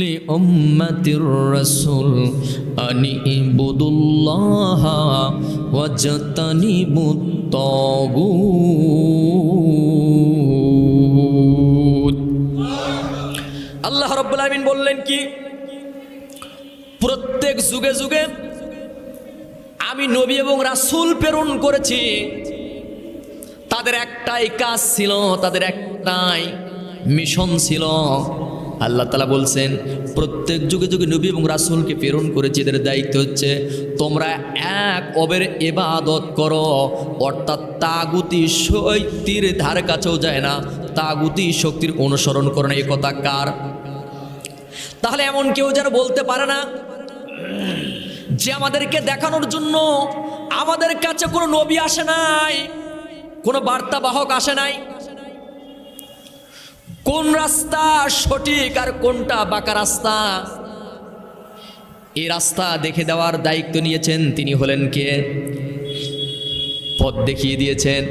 লিউম্মাতির রাসূল আনি ইবুদুল্লাহ ওয়াজতানিবুত তাগুত। আল্লাহ রাব্বুল আলামিন বললেন কি, প্রত্যেক যুগে যুগে আমি নবী এবং রাসূল প্রেরণ করেছি। তাদের একটাই কাজ ছিল, তাদের একটাই মিশন ছিল। আল্লাহ তাআলা বলছেন, প্রত্যেক যুগে যুগে নবী এবং রাসূলকে প্রেরণ করেছি। এদের দায়িত্ব হচ্ছে তোমরা এক অবের ইবাদত করো, অর্থাৎ তাগুতি শক্তির ধার কাছেও যায় না, তাগুতি শক্তির অনুসরণ করো না। এই কথা কার? তাহলে এমন কেউ যেন বলতে পারে না যে আমাদেরকে দেখানোর জন্য আমাদের কাছে কোনো নবী আসে নাই, কোনো বার্তাবাহক আসে নাই। কোন রাস্তা সঠিক আর কোনটা বাঁকা রাস্তা, এই রাস্তা দেখে দেওয়ার দায়িত্ব নিয়েছেন তিনি হলেন কে? পথ দেখিয়ে দিয়েছেন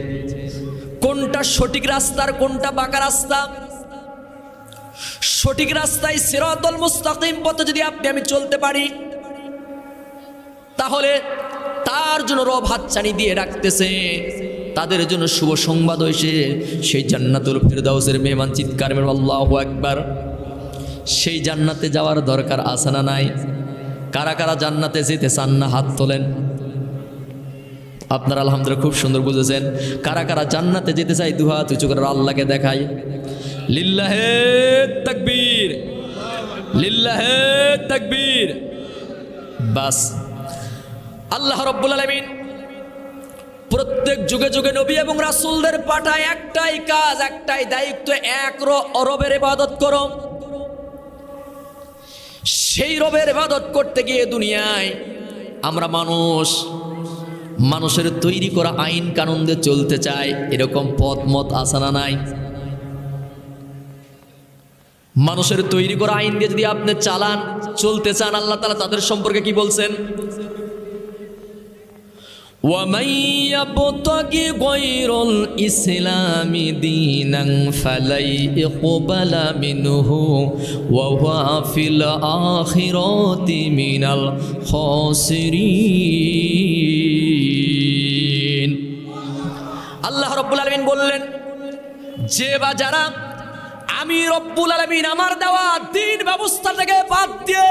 কোনটা সঠিক রাস্তার কোনটা বাঁকা রাস্তা। সঠিক রাস্তায় সিরাতুল মুস্তাকিম পথে যদি আপনি আমি চলতে পারি, তাহলে তার জন্য রব হাতছানি দিয়ে রাখতেছে। তাদের জন্য শুভ সংবাদ হয়েছে সেই জান্নাতুল ফিরদাউসের মেহমান। চিৎকার মেরে আল্লাহু আকবার। সেই জান্নাতে যাওয়ার দরকার আছে না নাই? কারা কারা জান্নাতে যেতে চান না? হাত তোলেন। আপনারা আলহামদুলিল্লাহ খুব সুন্দর বুঝেছেন। কারা কারা জান্নাতে যেতে চাই দু হাত উঁচু করে আল্লাহকে দেখাই। লিল্লাহে তাকবীর, লিল্লাহে তাকবীর। বাস, আল্লাহ রাব্বুল আলামিন প্রত্যেক যুগে যুগে নবী এবং রাসূলদের পাঠায় একটাই কাজ, একটাই দায়িত্ব, এক রবের ইবাদত করো। সেই রবের ইবাদত করতে গিয়ে দুনিয়ায় আমরা মানুষের তৈরি করা আইন কানুন দিয়ে চলতে চাই। এরকম পথ মত আছে না নাই? মানুষের তৈরি করা আইন দিয়ে যদি আপনি চালান, চলতে চান, আল্লাহ তাআলা তাদের সম্পর্কে কি বলছেন? وَمَن يَبْتَغِ غَيْرَ الْإِسْلَامِ دِينًا فَلَن يُقْبَلَ مِنْهُ وَهُوَ فِي الْآخِرَةِ مِنَ الْخَاسِرِينَ। আল্লাহ রাব্বুল আলামিন বললেন, যে বা যারা আমি রব্বুল আলামিন আমার দেওয়া দিন ব্যবস্থা থেকে বাদ দিয়ে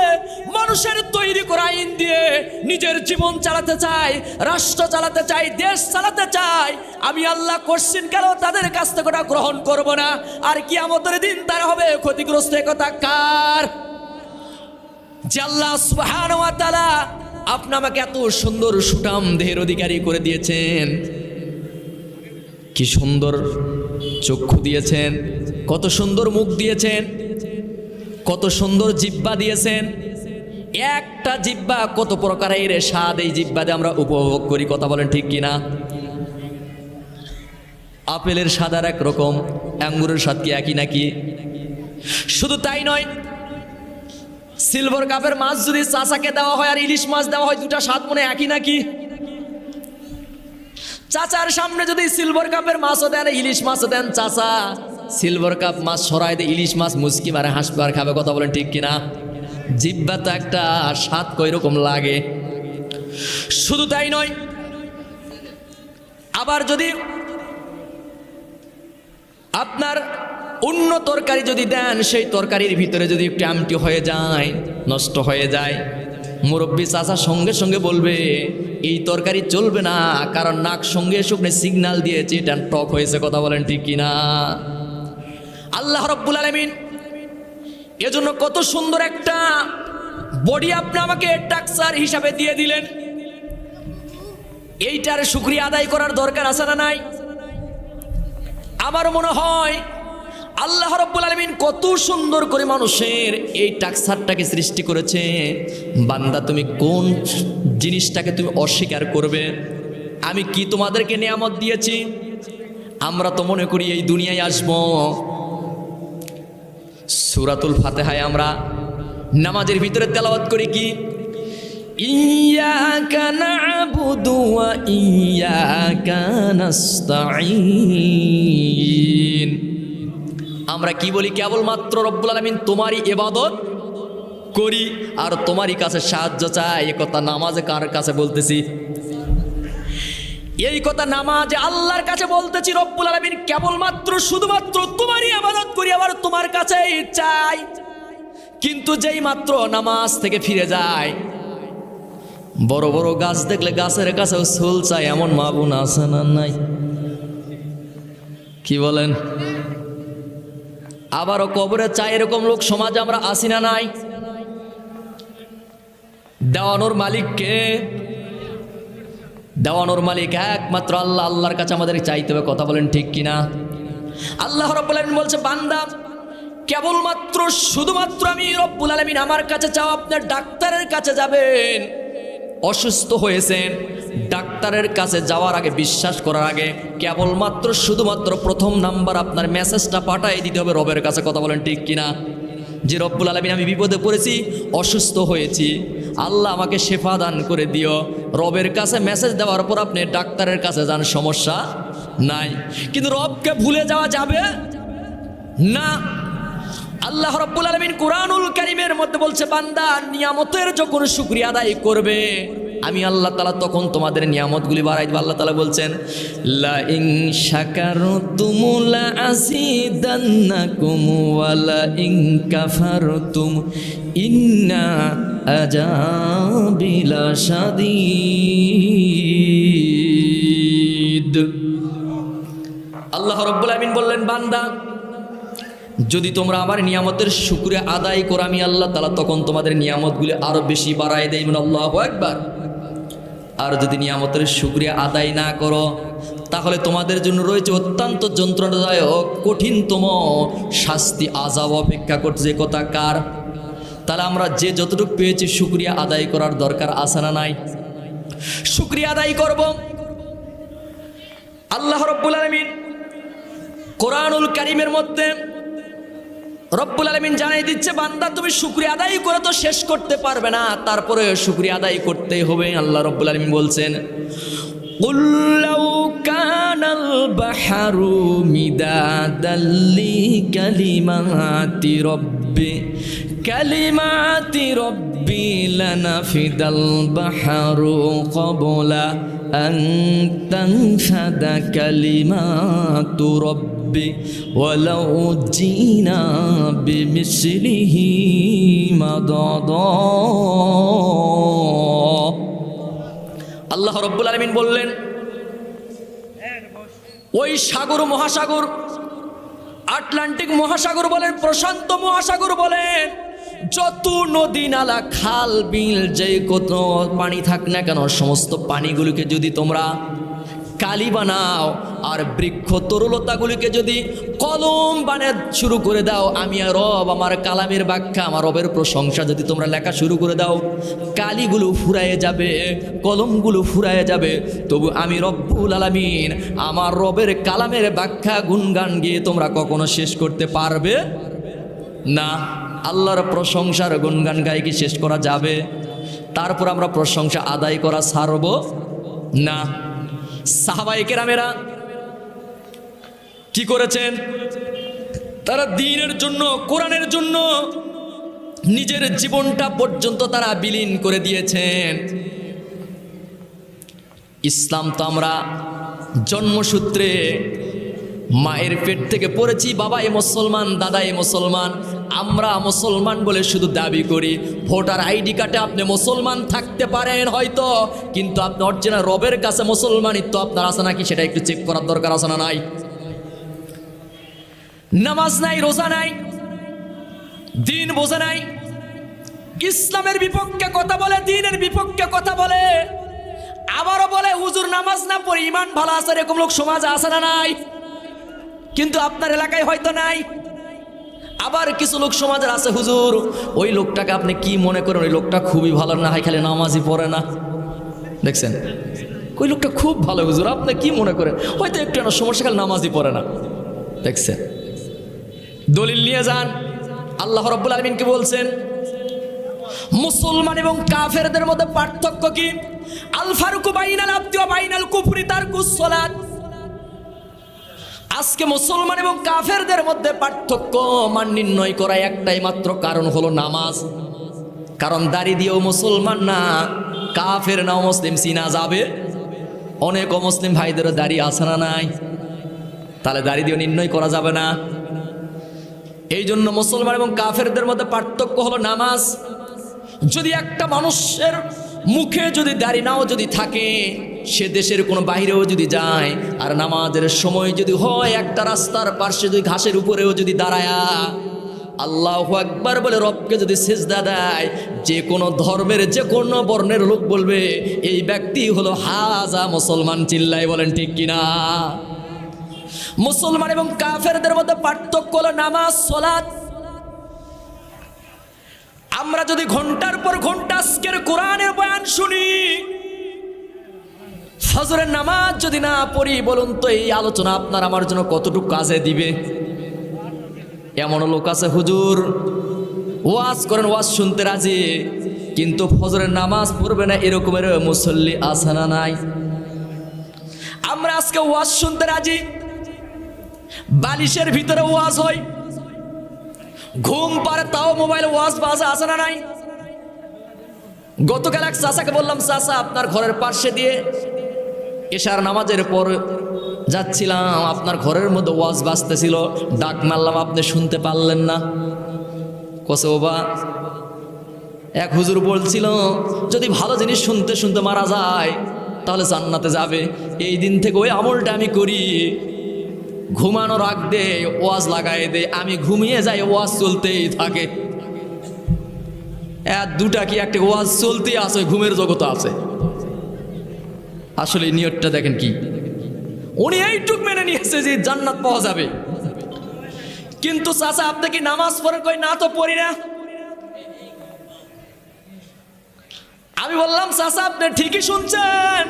মানুষের তৈরি করা আইন দিয়ে নিজের জীবন চালাতে চায়, রাষ্ট্র চালাতে চায়, দেশ চালাতে চায়, আমি আল্লাহ কোশ্চেন কেন তাদের কাছ থেকে ওটা গ্রহণ করব না। আর কিয়ামতের দিন তারা হবে ক্ষতিগ্রস্ত। কথা কার? যে আল্লাহ সুবহানাহু ওয়া তাআলা আপনি আমাকে এত সুন্দর সুঠাম দেহের অধিকারী করে দিয়েছেন, কি সুন্দর চক্ষু দিয়েছেন, কত সুন্দর মুখ দিয়েছেন, কত সুন্দর জিহ্বা দিয়েছেন। একটা জিহ্বা কত প্রকারের স্বাদ এই জিহ্বা দিয়ে আমরা উপভোগ করি। কথা বলেন ঠিক কিনা? আপেলের স্বাদ আর একরকম, আঙ্গুরের স্বাদ কি একই নাকি? শুধু তাই নয়, সিলভার কাপের মাছ যদি চাচাকে দেওয়া হয় আর ইলিশ মাছ দেওয়া হয়, দুটা স্বাদ মনে একই নাকি? চাচার সামনে যদি সিলভার কাপের মাছও দেন, ইলিশ মাছও দেন, চাচা সিলভার কাপ মাছ সরাই দিয়ে ইলিশ মাছ মুচকি মারে হাসবে আর খাবে। কথা বলেন ঠিক কিনা? জিহ্বা তো একটা স্বাদ কই রকম লাগে। শুধু তাই নয়, আবার যদি আপনার অন্য তরকারি যদি দেন, সেই তরকারির ভিতরে যদি একটু আমটি হয়ে যায়, নষ্ট হয়ে যায়, মুরব্বী চাচা সঙ্গে সঙ্গে বলবে এই তরকারি চলবে না, কারণ নাক সঙ্গে শুকনে সিগন্যাল দিয়েছে এটা টক হয়েছে। কথা বলেন ঠিক কিনা? আল্লাহ রাব্বুল আলামিন এজন্য কত সুন্দর একটা বডি আপনি আমাকে টাকসার হিসাবে দিয়ে দিলেন। এইটার শুকরিয়া আদায় করার দরকার আছে না নাই? আমার মনে হয় আল্লাহ রাব্বুল আলামিন কত সুন্দর করে মানুষের এই টাকসারটাকে সৃষ্টি করেছে। বান্দা, তুমি কোন জিনিসটাকে তুমি অস্বীকার করবে? আমি কি তোমাদেরকে নিয়ামত দিয়েছি? আমরা তো মনে করি এই দুনিয়ায় আসবো। সূরাতুল ফাতিহায় আমরা নামাজের ভিতরে তেলাওয়াত করি কি, ইয়াকা না'বুদু ওয়া ইয়াকা নাস্তাঈন। আমরা কি বলি? কেবলমাত্র রব্বুল আলামিন তোমারই ইবাদত করি আর তোমারই কাছে সাহায্য চাই, এ কথা নামাজে কার কাছে বলতেছি? এই কথা নামাজে আল্লাহর কাছে বলতেছি। রব্বুল আলামিন কেবলমাত্র শুধুমাত্র তোমারই ইবাদত করি, আবার তোমার কাছেই চাই। কিন্তু যেই মাত্র নামাজ থেকে ফিরে যায়, বড় বড় গাছ দেখলে গাছের কাছেও সোল চাই, এমন মা বোন আছে না নাই? কি বলেন? আবারও কবরে চাই, এরকম লোক সমাজে আমরা আসি না নাই? দেওয়ানোর মালিক কে? দেওয়ানোর মালিক একমাত্র আল্লাহ। আল্লাহর কাছে আমাদের চাইতে হবে, কথা বলেন ঠিক কিনা? আল্লাহ রাব্বুল আলামিন বলছে, বান্দা কেবলমাত্র শুধুমাত্র আমি রব্বুল আলামিন আমার কাছে চাও। আপনার ডাক্তারের কাছে যাবেন, অসুস্থ হয়েছেন, ডাক্তারের কাছে যাওয়ার আগে, বিশ্বাস করার আগে কেবলমাত্র শুধুমাত্র প্রথম নাম্বার আপনার মেসেজটা পাঠিয়ে দিতে হবে রবের কাছে, কথা বলেন ঠিক কিনা? যে রব্বুল আলামিন আমি বিপদে পড়েছি, অসুস্থ হয়েছি, আল্লাহ আমাকে শেফা দান করে দিও। রবের কাছে মেসেজ দেওয়ার পর আপনি ডাক্তারের কাছে যান, সমস্যা নাই। কিন্তু রবকে ভুলে যাওয়া যাবে না। আল্লাহ রাব্বুল আলামিন কুরআনুল কারীমের মধ্যে বলছে, বান্দা নিয়ামতের যখন শুকরিয়া আদায় করবে, আমি আল্লাহ তাআলা তখন তোমাদের নিয়ামতগুলি বাড়াই দেব। আল্লাহ তাআলা বলছেন, লা ইন শাকারতুম লা আযীদান্নাকুম ওয়া লা ইন কাফারতুম ইন্না আযাবি লাশাদীদ। আল্লাহ রাব্বুল আলামিন বললেন, বান্দা যদি তোমরা আমার নিয়ামতের শুকরিয়া আদায় করো, আমি আল্লাহ তাআলা তখন তোমাদের নিয়ামতগুলি আরো বেশি বাড়ায় দেই। আল্লাহু আকবার। আর যদি নিয়ামতের শুকরিয়া আদায় না করো, তাহলে তোমাদের জন্য রয়েছে অত্যন্ত যন্ত্রণাদায়ক কঠিনতম শাস্তি, আযাব অপেক্ষা করছে। যে কথা কার? তাহলে আমরা যে যতটুকু পেয়েছি শুকরিয়া আদায় করার দরকার আছে না নাই? শুকরিয়া আদায় করব। আল্লাহ রাব্বুল আলামিন কোরআনুল কারীমের মধ্যে রব্বুল আলামিন জানিয়ে দিচ্ছে, বান্দা তুমি শুকরিয়া আদায় করে তো শেষ করতে পারবে না, তারপরে শুকরিয়া আদায় করতেই হবে। আল্লাহ রব্বুল আলামিন বলছেন, কুল লাউ কানাল বাহরু মিদাদাল কালিমাতি রব্বি লানাফিদাল বাহরু ক্বাবলা আন তানফাদা কালিমাতু রব্বি ওয়ালাউ জিনা বিমিসলিহি মাদাদা। আল্লাহ রাব্বুল আলামিন বললেন, ওই সাগর, মহাসাগর, আটলান্টিক মহাসাগর বলেন, প্রশান্ত মহাসাগর বলেন, যত নদী নালা, খাল বিল, যে কত পানি থাক না কেন, সমস্ত পানিগুলিকে যদি তোমরা কালি বানাও আর বৃক্ষ তরুলতাগুলিকে যদি কলম বানাতে শুরু করে দাও, আমি আর রব আমার কালামের ব্যাখ্যা, আমার রবের প্রশংসা যদি তোমরা লেখা শুরু করে দাও, কালিগুলো ফুরায়ে যাবে, কলমগুলো ফুরায়ে যাবে, তবু আমি রব্বুল আলামিন আমার রবের কালামের ব্যাখ্যা গুণগান গিয়ে তোমরা কখনো শেষ করতে পারবে না। আল্লাহর প্রশংসার গুণগান গায়ে কি শেষ করা যাবে? তারপর আমরা প্রশংসা আদায় করা ছাড়ব না। সাহাবায়ে কেরামেরা কি করেছেন? তারা দ্বীনের জন্য, কোরআনের জন্য নিজের জীবনটা পর্যন্ত তারা বিলীন করে দিয়েছেন। ইসলাম তো আমরা জন্মসূত্রে মায়ের পেট থেকে পড়েছি, বাবা এ মুসলমান, দাদা এ মুসলমান, আমরা মুসলমান বলে শুধু দাবি করি। ভোটার আইডি কার্ডে আপনি মুসলমান থাকতে পারেন হয়তো, কিন্তু আপনি অরিজিনাল রবের কাছে মুসলমানিত্ব আপনার আছে নাকি সেটা একটু চেক করার দরকার আছে না নাই? নামাজ নাই, রোজা নাই, দিন বোঝা নাই, ইসলামের বিপক্ষে কথা বলে, দিনের বিপক্ষে কথা বলে, আবারও বলে হুজুর নামাজ না পড়ে ইমান ভালো আছে, এরকম লোক সমাজে আছে না নাই? কিন্তু আপনার এলাকায় হয়তো নাই। আবার কিছু লোক সমাজের আছে, হুজুর ওই লোকটাকে আপনি কি মনে করেন, ওই লোকটা খুবই ভালো, না হয় খালি নামাজই পড়ে না। দেখছেন, ওই লোকটা খুব ভালো হুজুর, আপনি কি মনে করেন, হয়তো একটু সমস্যা, খালি নামাজই পড়ে না। দেখছেন, দলিল নিয়ে যান। আল্লাহ রাব্বুল আলামিন কি বলছেন? মুসলমান এবং কাফেরদের মধ্যে পার্থক্য কি? আল ফারুকু বাইনাল আবদি ওয়া বাইনাল কুফরি তারকুস সালাত। আজকে মুসলমান এবং কাফেরদের মধ্যে পার্থক্য মান নির্ণয় করা একটাই মাত্র কারণ হলো নামাজ। কারণ দাড়ি দিয়েও মুসলমান না, কাফের না মুসলিম চিনা যাবে। অনেক অমুসলিম ভাইদেরও দাড়ি আছে না নাই? তাহলে দাড়ি দিয়েও নির্ণয় করা যাবে না। এই জন্য মুসলমান এবং কাফেরদের মধ্যে পার্থক্য হলো নামাজ। যদি একটা মানুষের মুখে যদি দাড়ি নাও যদি থাকে, সে দেশের কোনো বাইরেও যদি যায়, আর নামাজের সময় যদি হয় একটা রাস্তার পাশে যদি ঘাসের উপরেও যদি দাঁড়ায়া আল্লাহু আকবার বলে রবকে যদি সিজদা দেয়, যে কোনো ধর্মের যে কোনো বর্ণের লোক বলবে এই ব্যক্তি হলো হাজা মুসলমান। চিল্লাই বলেন ঠিক কিনা? মুসলমান এবং কাফেরদের মধ্যে পার্থক্য হলো নামাজ, সালাত। আমরা যদি ঘন্টার পর ঘন্টা আজকের কোরআনের বয়ান শুনি, ফজরের নামাজ যদি না পড়ি, বলুন তো এই আলোচনা আপনার আমার জন্য কতটুকু কাজে দিবে? এমন লোক আছে হুজুর ওয়াজ করেন, ওয়াজ শুনতে রাজি, কিন্তু ফজরের নামাজ পড়বে না, এরকমের মুসল্লি আছে না নাই? আমরা আজকে ওয়াজ শুনতে রাজি, বালিশের ভিতরে ওয়াজ হয়, ঘুম পারে তাও মোবাইল ওয়াজ বাজা আছে না নাই? গতকাল এক চাচাকে বললাম, চাচা আপনার ঘরের পাশে দিয়ে এশার নামাজের পর যাচ্ছিলাম, আপনার ঘরের মধ্যে ওয়াজ বাজতেছিল, ডাক মারলাম, আপনি শুনতে পারলেন না? কসে ওবা এক হুজুর বলছিল যদি ভালো জিনিস শুনতে শুনতে মারা যায় তাহলে জান্নাতে যাবে। এই দিন থেকে ওই আমলটা আমি করি, ঘুমানোর আগ দে ওয়াজ লাগাই দে, আমি ঘুমিয়ে যাই, ওয়াজ চলতেই থাকে। দুটা কি একটা ওয়াজ চলতেই আছে, ঘুমের জগৎ আছে। আসলে নিয়তটা দেখেন কি, উনি এইটুক মেনে নিয়েছে যে জান্নাত পাওয়া যাবে। কিন্তু চাচা আপনি কি নামাজ পড়েন? কই না তো পড়ি না। আমি বললাম চাচা আপনি ঠিকই শুনছেন,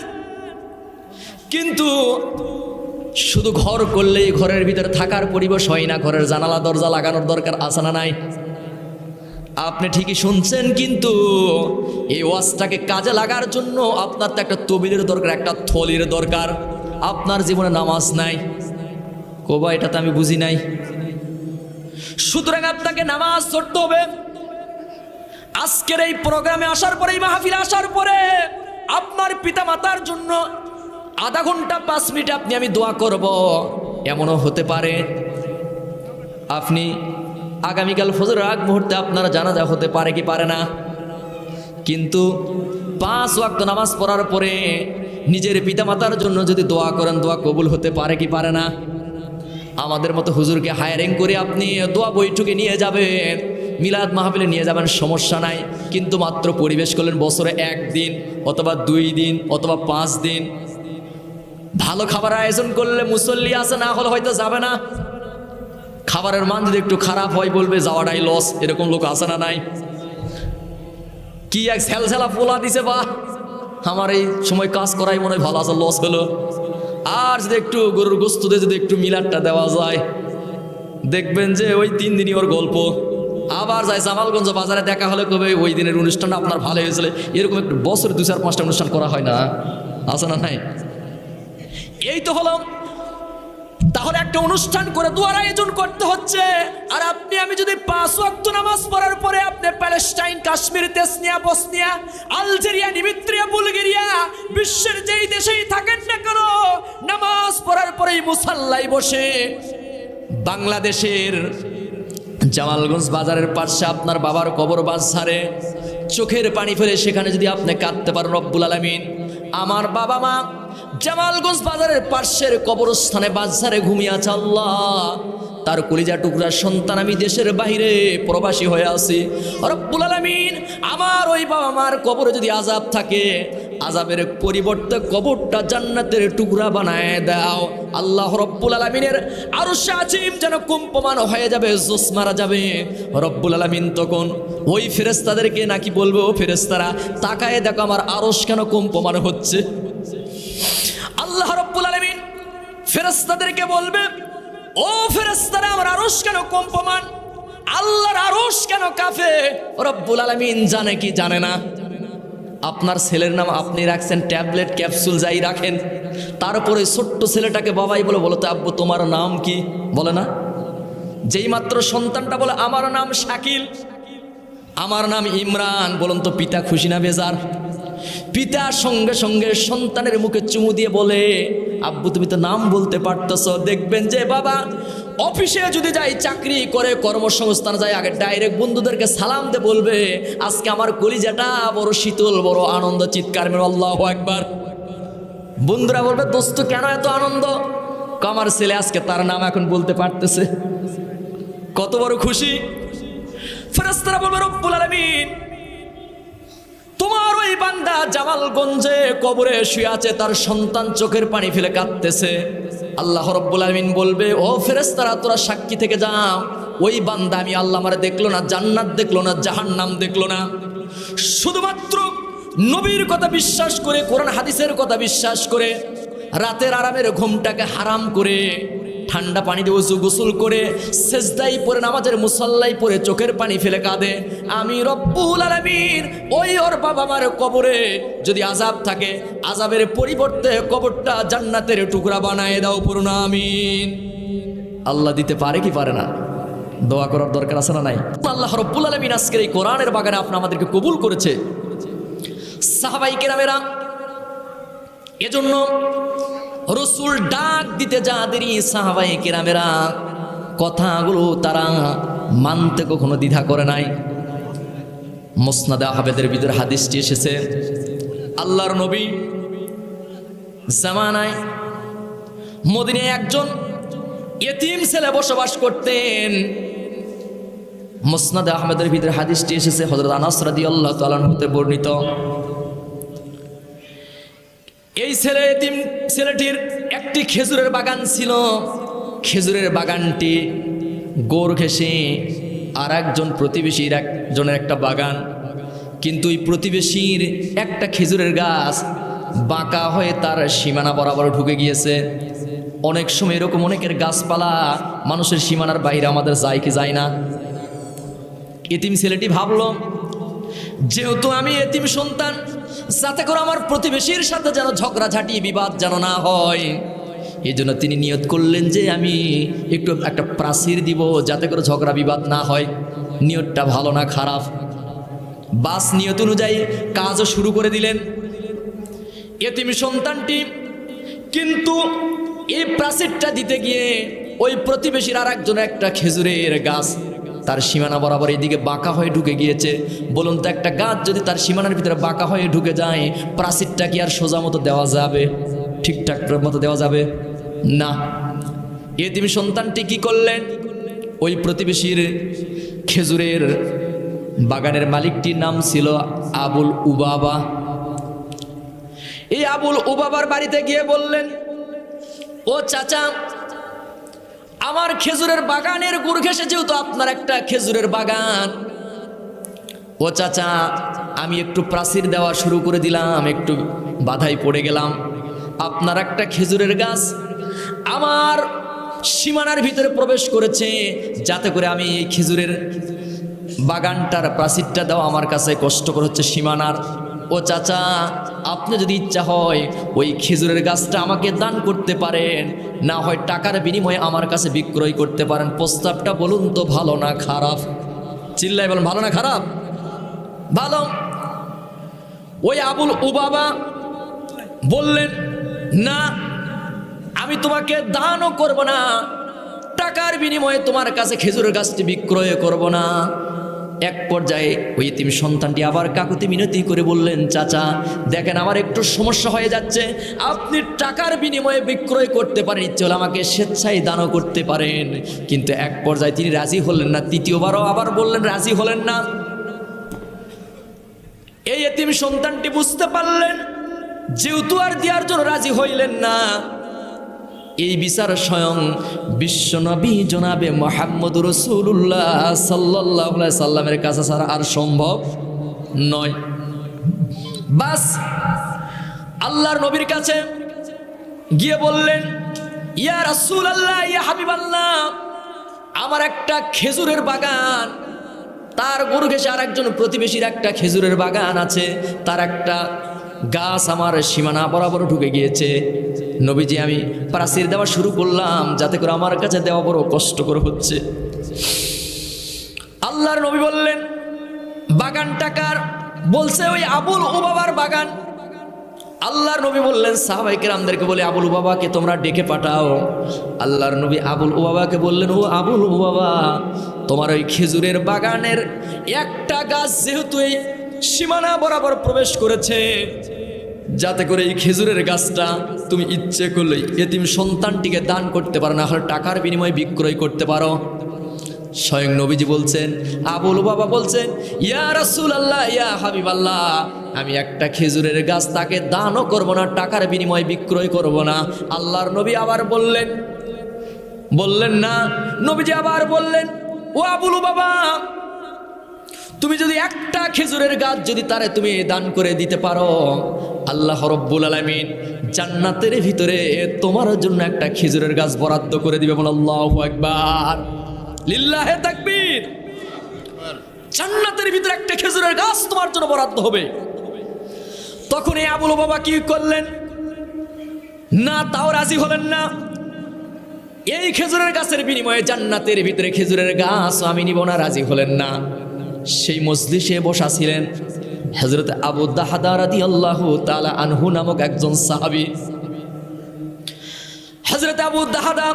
কিন্তু শুধু ঘর করলেই ঘরের ভিতরে থাকার পরিবেশ হয় না, ঘরের জানালা দরজা লাগানোর দরকার আছে না নাই? আপনি ঠিকই শুনছেন, কিন্তু এই ওয়াজটাকে কাজে লাগার জন্য আপনার তো একটা তবিলের দরকার, একটা থলির দরকার। আপনার জীবনে নামাজ নাই, কোবা এটা তো আমি বুঝি নাই। সুতরাং আপনাকে নামাজ পড়তে হবে। আজকের এই প্রোগ্রামে আসার পরে, এই মাহফিলে আসার পরে আপনার পিতা মাতার জন্য আধা ঘন্টা 5 মিনিট আপনি আমি দোয়া করব। এমনও হতে পারে আপনি আগামীকাল ফজরের আগ মুহূর্তে আপনারা জানাজা হতে পারে কি পারে না, কিন্তু 5 ওয়াক্ত নামাজ পড়ার পরে নিজের পিতামাতার জন্য যদি দোয়া করেন, দোয়া কবুল হতে পারে কি পারে না? আমাদের মতো হুজুরকে হায়ারিং করে আপনি দোয়া বৈঠকে নিয়ে যাবেন, মিলাদ মাহফিলে নিয়ে যাবেন, সমস্যা নাই, কিন্তু মাত্র পরিবেশ করলেন বছরে 1 দিন অথবা 2 দিন অথবা 5 দিন। ভালো খাবার আয়োজন করলে মুসল্লি আছে, না হলে হয়তো যাবে না। খাবারের মান যদি একটু খারাপ হয় বলবে যাওয়াটাই লস, এরকম লোক আছে না নাই? কি এক ঝালঝালা পোলা দিছে, বা আমার এই সময় কাজ করাই মনে হয় ভালো আছে, লস হলো। আর যদি একটু গরুর গোস্ত দিয়ে যদি একটু মিলাদটা দেওয়া যায়, দেখবেন যে ওই 3 দিনই ওর গল্প। আবার যায় জামালগঞ্জ বাজারে দেখা হলে কবে ওই দিনের অনুষ্ঠানটা আপনার ভালো হয়েছিল। এরকম একটু বছরে 2-4-5টা অনুষ্ঠান করা হয় না, আছে না নাই? এই তো হলো। তাহলে একটা অনুষ্ঠান করে দোয়ার আয়োজন করতে হচ্ছে। আর আপনি আমি যদি 5 ওয়াক্ত নামাজ পড়ার পরে আপনি প্যালেস্টাইন, কাশ্মীর, তেসনিয়া, বসনিয়া, আলজেরিয়া, নিমিত্রিয়া, বুলগেরিয়া, বিশ্বের যেই দেশেই থাকেন না কেন, নামাজ পড়ার পরেই মুসাল্লায় বসে বাংলাদেশের জামালগঞ্জ বাজারের পাশে আপনার বাবার কবর বাজারে চোখের পানি ফেলে সেখানে যদি আপনি কাঁদতে পারেন, রব্বুল আলামিন আমার বাবা মা জামালগঞ্জ বাজারের পাশের কবরস্থানে বাজারে ঘুমিয়ে আছে, আল্লাহ তার কলিজা টুকরা সন্তান আমি দেশের বাইরে প্রবাসী হয়ে আছি, রব্বুল আলামিন আমার ওই বাবা মার কবরে যদি আযাব থাকে, আযাবের পরিবর্তে কবরটা জান্নাতের টুকরা বানায় দাও। আল্লাহ রব্বুল আলামিনের আরশে আজিম যেন কম্পমান হয়ে যাবে, জোশ মারা যাবে। রব্বুল আলামিন তখন ওই ফেরেশতাদেরকে নাকি বলবে, ও ফেরেশতারা তাকায় দেখো আমার আরশ কেন কম্পমান হচ্ছে। আল্লাহ রব্বুল আলামিন ফেরেশতাদেরকে বলবে, ও ফেরেশতারা আমার আরশ কেন কম্পমান, আল্লাহর আরশ কেন কাঁপে? রব্বুল আলামিন জানে কি জানে না? আপনার ছেলের নাম আপনি রাখছেন, ট্যাবলেট ক্যাপসুল যাই রাখেন, তারপরে ছোট্ট ছেলেটাকে বাবাই বলে, বলো তো আব্বু তোমার নাম কি? বলে না? যেই মাত্র সন্তানটা বলে আমার নাম শাকিল, আমার নাম ইমরান। বলুন তো পিতা খুশি না বেজার? পিতা সঙ্গে সঙ্গে সন্তানের মুখে চুমু দিয়ে বলে, আব্বু তুমি তো নাম বলতে পারতেছ। দেখবেন যে বাবা অফিসে যদি যাই, চাকরি করে, কর্মসংস্থান যায়, আগে ডাইরেক্ট বন্ধুদেরকে সালাম দিয়ে বলবে, আজকে আমার কলিজাটা বড় শীতল, বড় আনন্দ। চিৎকার মেরে আল্লাহু আকবার। বন্ধুরা বলবে, দোস্ত কেন এত আনন্দ? আমার ছেলে আজকে তার নাম এখন বলতে পারতেছে, কত বড় খুশি। ফেরেশতারা বলবে, রব্বুল আলামিন তোমার ওই বান্দা জামালগঞ্জে কবরে শুয়ে আছে, তার সন্তান চোখের পানি ফেলে কাঁদতেছে। আল্লাহ রব্বুল আলামিন বলবে, ও ফেরেশতারা তোরা সাক্ষী থেকে যাও, ওই বান্দা আমি আল্লাহ আমারে দেখলো না, জান্নাত দেখলো না, জাহান্নাম দেখলো না, শুধুমাত্র নবীর কথা বিশ্বাস করে, কোরআন হাদিসের কথা বিশ্বাস করে, রাতের আরামের ঘুমটাকে হারাম করে, ঠান্ডা পানি দিয়ে ওযু গোসল করে, সেজদাই পরে, নামাজের মুসাল্লাই পরে চোখের পানি ফেলে কাঁদে, আমি রব্বুল আলামিন ওই ওর বাবা মার কবরে যদি আযাব থাকে, আযাবের পরিবর্তে কবরটা জান্নাতের টুকরা বানায় দাও, পড়ুন আমিন। আল্লাহ দিতে পারে কি পারে না? দোয়া করার দরকার আছে না নাই? আল্লাহ রব্বুল আলামিন আজকের এই কোরআনের বাগানে আমাদেরকে কবুল করেছে। সাহাবায়ে কেরামেরা এজন্য রসুল ডাক দিতে যা দেরি, সাহাবায়ে কেরামেরা কথাগুলো তারা মানতে কখনো দ্বিধা করে নাই। মুসনাদে আহমেদের ভিতরে হাদিসটি এসেছে, আল্লাহর নবী জামানায় মদিনায় একজন ইতিম ছেলে বসবাস করতেন। মুসনাদে আহমেদের ভিতরে হাদিসটি এসেছে, হযরত আনাস রাদিয়াল্লাহু তাআলা হতে বর্ণিত। এই এতিম ছেলেটির একটি খেজুরের বাগান ছিল। খেজুরের বাগানটি গোর ঘেঁষে আর একজন প্রতিবেশীর একজনের একটা বাগান, কিন্তু এই প্রতিবেশীর একটা খেজুরের গাছ বাঁকা হয়ে তার সীমানা বরাবর ঢুকে গিয়েছে। অনেক সময় এরকম অনেকের গাছপালা মানুষের সীমানার বাইরে আমাদের যায় কি যায় না? এতিম ছেলেটি ভাবলো, যেহেতু আমি এতিম সন্তান, যাতে করে আমার প্রতিবেশীর সাথে যেন ঝগড়াঝাটি বিবাদ যেন না হয়, এই জন্য তিনি নিয়ত করলেন যে আমি একটু একটা প্রাচীর দিব, যাতে করে ঝগড়া বিবাদ না হয়। নিয়তটা ভালো না খারাপ? বাস নিয়ত অনুযায়ী কাজও শুরু করে দিলেন এতিম সন্তানটি। কিন্তু এই প্রাচীরটা দিতে গিয়ে ওই প্রতিবেশীর আর একজনের একটা খেজুরের গাছ তার সীমানা বরাবর এইদিকে বাঁকা হয়ে ঢুকে গিয়েছে। বলুন তো, একটা গাছ যদি তার সীমানার ভিতরে বাঁকা হয়ে ঢুকে যায়, প্রাচীরটা কি আর সোজা মতো দেওয়া যাবে? ঠিকঠাক মতো দেওয়া যাবে না। এতিম সন্তানটি কি করলেন? ওই প্রতিবেশীর খেজুরের বাগানের মালিকটির নাম ছিল আবুল উবাবা। এই আবুল উবাবার বাড়িতে গিয়ে বললেন, ও চাচা, আমার খেজুরের বাগানের গুড় ঘেঁষে, যেহেতু আপনার একটা খেজুরের বাগান, ও চাচা আমি একটু প্রাচীর দেওয়া শুরু করে দিলাম, একটু বাধাই পড়ে গেলাম। আপনার একটা খেজুরের গাছ আমার সীমানার ভিতরে প্রবেশ করেছে, যাতে করে আমি এই খেজুরের বাগানটার প্রাচীরটা দেওয়া আমার কাছে কষ্টকর হচ্ছে সীমানার। ও চাচা, আপনি যদি ইচ্ছা হয় ওই খেজুরের গাছটা আমাকে দান করতে পারেন, না হয় টাকার বিনিময়ে আমার কাছে বিক্রয় করতে পারেন। প্রস্তাবটা বলুন তো ভালো না খারাপ? চিল্লাই বলুন, ভালো না খারাপ? ভালো। ওই আবুল উবাবা বললেন, না, আমি তোমাকে দানও করব না, টাকার বিনিময়ে তোমার কাছে খেজুরের গাছটি বিক্রয় করব না। এক পর্যায়ে ওই এতিম সন্তানটি আবার কাকুতি মিনতি করে বললেন, চাচা দেখেন আমার একটু সমস্যা হয়ে যাচ্ছে, আপনি টাকার বিনিময়ে বিক্রয় করতে পারেন, ইচ্ছে হলে আমাকে স্বেচ্ছায় দানও করতে পারেন। কিন্তু এক পর্যায়ে তিনি রাজি হলেন না, তৃতীয়বারও আবার বললেন, রাজি হলেন না। এই এতিম সন্তানটি বুঝতে পারলেন, যেহেতু আর দেওয়ার জন্য রাজি হইলেন না, এই বিচার স্বয়ং বিশ্বনবী জনাবে মুহাম্মদ রাসূলুল্লাহ সাল্লাল্লাহু আলাইহি সাল্লামের কাছে ছাড়া আর সম্ভব নয়। বাস আল্লাহর নবীর কাছে গিয়ে বললেন, ইয়া রাসূলুল্লাহ, ইয়া হাবিবাল্লাহ, আমার একটা খেজুরের বাগান, তার গরু ঘেঁষে আর একজন প্রতিবেশীর একটা খেজুরের বাগান আছে, তার একটা গাছ আমার সীমানা বরাবর ঢুকে গিয়েছে। নবীজি, আমি প্রাচীর দেওয়া শুরু করলাম, যাতে করে আমার কাছে দেওয়া বড় কষ্টকর হচ্ছে। আল্লাহর নবী বললেন, বাগানটা কার? বলছে ওই আবুল উবাবার বাগান। আল্লাহর নবী বললেন সাহাবায়ে কেরামদেরকে বলে আবুল উবাবাকে তোমরা ডেকে পাঠাও। আল্লাহর নবী আবুল উবাবাকে বললেন, ও আবুল উবাবা, তোমার ওই খেজুরের বাগানের একটা গাছ যেহেতু এই সীমানা বরাবর প্রবেশ করেছে, যাতে করে এই খেজুরের গাছটা তুমি ইচ্ছে করলে এতিম সন্তানটিকে দান করতে পারো, না হলে টাকার বিনিময়ে বিক্রয় করতে পারো। স্বয়ং নবীজি বলছেন, আবুল বাবা বলছেন, ইয়া রাসূলুল্লাহ, ইয়া হাবিবাল্লাহ, আমি একটা খেজুরের গাছ তাকে দানও করব না, টাকার বিনিময়ে বিক্রয় করব না। আল্লাহর নবী আবার বললেন না। নবীজি আবার বললেন, ও আবুল বাবা, তুমি যদি একটা খেজুরের গাছ যদি তারে তুমি দান করে দিতে পারো, আল্লাহ রাব্বুল আলামিন জান্নাতের ভিতরে তোমার জন্য একটা খেজুরের গাছ বরাদ্দ করে দিবে। বল আল্লাহু আকবার, লিল্লাহে তাকবীর। জান্নাতের ভিতরে একটা খেজুরের গাছ তোমার জন্য বরাদ্দ হবে। তখন এই আবুল বাবা কি করলেন? না, তাও রাজি হলেন না। এই খেজুরের গাছের বিনিময়ে জান্নাতের ভিতরে খেজুরের গাছ আমি নিব না, রাজি হলেন না। সেই মজলিসে বসা ছিলেন হযরত আবু দাহদা রাদিয়াল্লাহু তাআলা আনহু নামক একজন সাহাবী। হযরত আবু দাহদা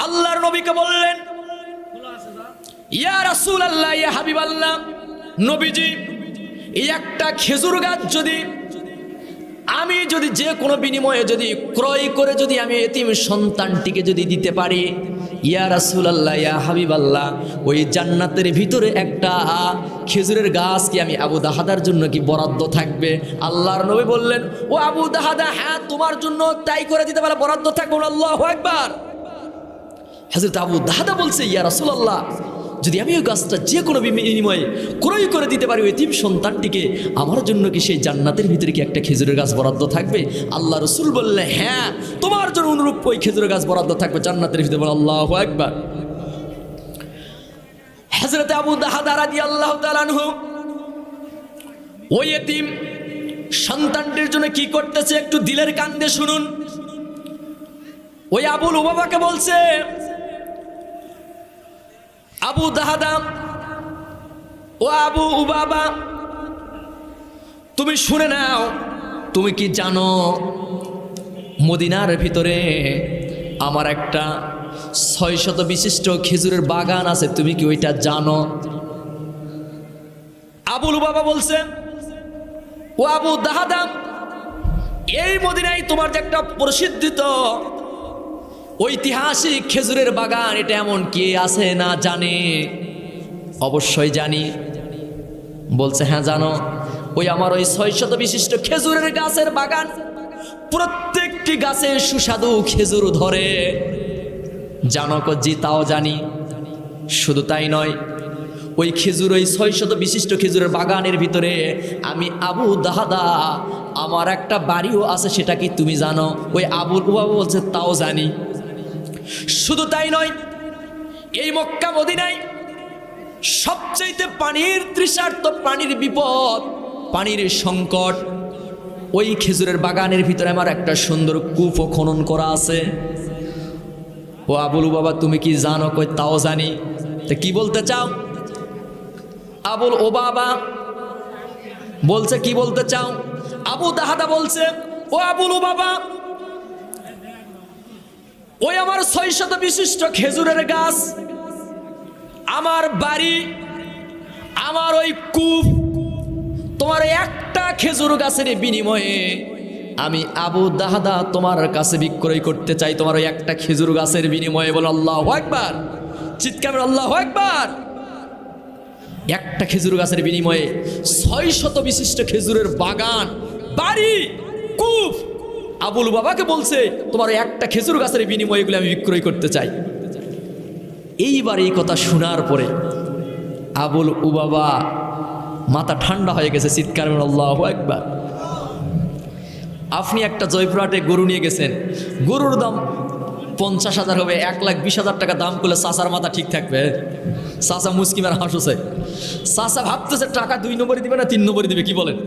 আল্লাহর নবীকে বললেন, ইয়া রাসূলুল্লাহ, ইয়া হাবিবাল্লাহ, নবীজি, এই একটা খেজুর গাছ যদি আমি যে কোনো বিনিময়ে যদি ক্রয় করে যদি আমি এতিম সন্তানটিকে যদি দিতে পারি, ইয়া রাসূলুল্লাহ, ইয়া হাবিবাল্লাহ, ওই জান্নাতের ভিতরে একটা খেজুরের গাছ কি আমি আবু দাহাদার জন্য কি বরাদ্দ থাকবে? আল্লাহর নবী বললেন, ও আবু দাহাদা, হ্যাঁ, তোমার জন্য তাই করে দিতে পারে, বরাদ্দ থাকবে। আল্লাহু আকবার। হযরত আবু দাহাদা বলছে, ইয়া রাসূলুল্লাহ, যদি আমি ওই গাছটা যে কোনো বিনিময়ে ক্রয় করে দিতে পারি ওই এতিম সন্তানটিকে, আমার জন্য কি সেই জান্নাতের ভিতরে কি একটা খেজুরের গাছ বরাদ্দ থাকবে? আল্লাহ রাসূল বললেন, হ্যাঁ, তোমার জন্য অনুরূপ ওই খেজুরের গাছ বরাদ্দ থাকবে জান্নাতের ভিতরে। বল আল্লাহু আকবার। হযরত আবু দাহদা রাদিয়াল্লাহু তাআলা আনহু ওই এতিম সন্তানটির জন্য কি করতেছে একটু দিলের কান দিয়ে শুনুন। ওই আবুল উবাবাকে বলছে, আবু দাহদা, ও আবু উবাবা, তুমি শুনে নাও, তুমি কি জানো মদিনার ভিতরে আমার একটা 600 বিশিষ্ট খেজুরের বাগান আছে, তুমি কি ওইটা জানো? আবুল উবাবা বলছে, ও আবু দাহদা, এই মদিনায় তোমার যে একটা প্রসিদ্ধিত ঐতিহাসিক খেজুরের বাগান, এটা এমন কে আছে না জানে? অবশ্যই জানি। বলছে, হ্যাঁ জানো। ওই আমার ওই 600 বিশিষ্ট খেজুরের গাছের বাগান, প্রত্যেকটি গাছে সুস্বাদু খেজুর ধরে। জানো? জি, তাও জানি। শুধু তাই নয়, ওই খেজুর, ওই 600 বিশিষ্ট খেজুরের বাগানের ভিতরে আমি আবু দাহদা আমার একটা বাড়িও আছে, সেটা কি তুমি জানো? ওই আবুল উবাবা বলছে, তাও জানি। শুধু তাই নয়, এই মক্কা মদিনায় সবচাইতে পানির তৃষার্ত, পানির বিপদ, পানির সংকট, ওই খেজুরের বাগানের ভিতরে আমার একটা সুন্দর কূপও খনন করা আছে। ও আবুল বাবা, তুমি কি জানো? কই, তাও জানি। তা কি বলতে চাও? আবুল ও বাবা বলছে, কি বলতে চাও? আবু দাহদা বলছে, ও আবুল ও বাবা, ওই আমার 600 বিশিষ্ট খেজুরের গাছ, আমার বাড়ি, আমার ওই কূপ, তোমার একটা খেজুর গাছের বিনিময়ে আমি আবু দাহদা তোমার কাছে বিক্রয় করতে চাই, তোমার ওই একটা খেজুর গাছের বিনিময়ে। বলো আল্লাহু আকবার, চিৎকার আল্লাহু আকবার। একটা খেজুর গাছের বিনিময়ে 600 বিশিষ্ট খেজুরের বাগান, বাড়ি, কূপ। আবুল বাবাকে বলছে, তোমার একটা খেজুর গাছের বিনিময়ে এগুলো আমি বিক্রয় করতে চাই। এইবার এই কথা শোনার পরে আবুল উবাবা মাথা ঠান্ডা হয়ে গেছে, চিৎকার আল্লাহু আকবার। আপনি একটা জয়পুরহাটে গরু নিয়ে গেছেন, গরুর দাম 50,000 হবে, 1,20,000 টাকা দাম করলে চাচার মাথা ঠিক থাকবে? চাচা মুসকিমের হাসছে। চাচা ভাবতেছে টাকা 2 নম্বরে দিবে না 3 নম্বরে দিবে, কি বলেন?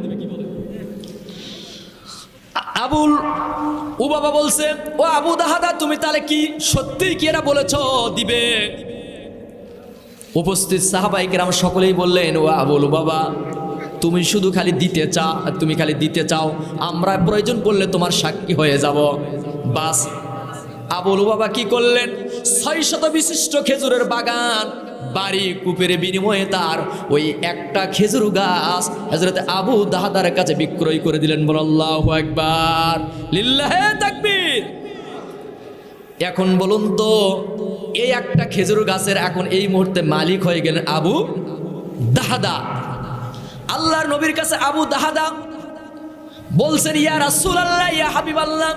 আবুল উবাবা বলছে, ও আবু দাহদা, তুমি তাহলে কি সত্যিই কি এরা বলেছ দিবে? উপস্থিত সাহাবায়ে কেরাম সকলেই বললেন, ও আবুল বাবা, তুমি শুধু খালি দিতে চাও, আমরা প্রয়োজন পড়লে তোমার সাক্ষী হয়ে যাব। বাস আবুল বাবা কি করলেন, 600 বিশিষ্ট খেজুরের বাগান, বাড়ি কূপের বিনিময়ে তার ওই একটা খেজুর গাছ হযরত আবু দাহদার কাছে বিক্রয় করে দিলেন। বল আল্লাহু আকবার, লিল্লাহে তাকবীর। এখন বলুন তো, এই একটা খেজুর গাছের এখন এই মুহূর্তে মালিক হয়ে গেলেন আবু দাহদা। আল্লাহর নবীর কাছে আবু দাহদা বলছেন, ইয়া রাসূলুল্লাহ, ইয়া হাবিবাল্লাহ,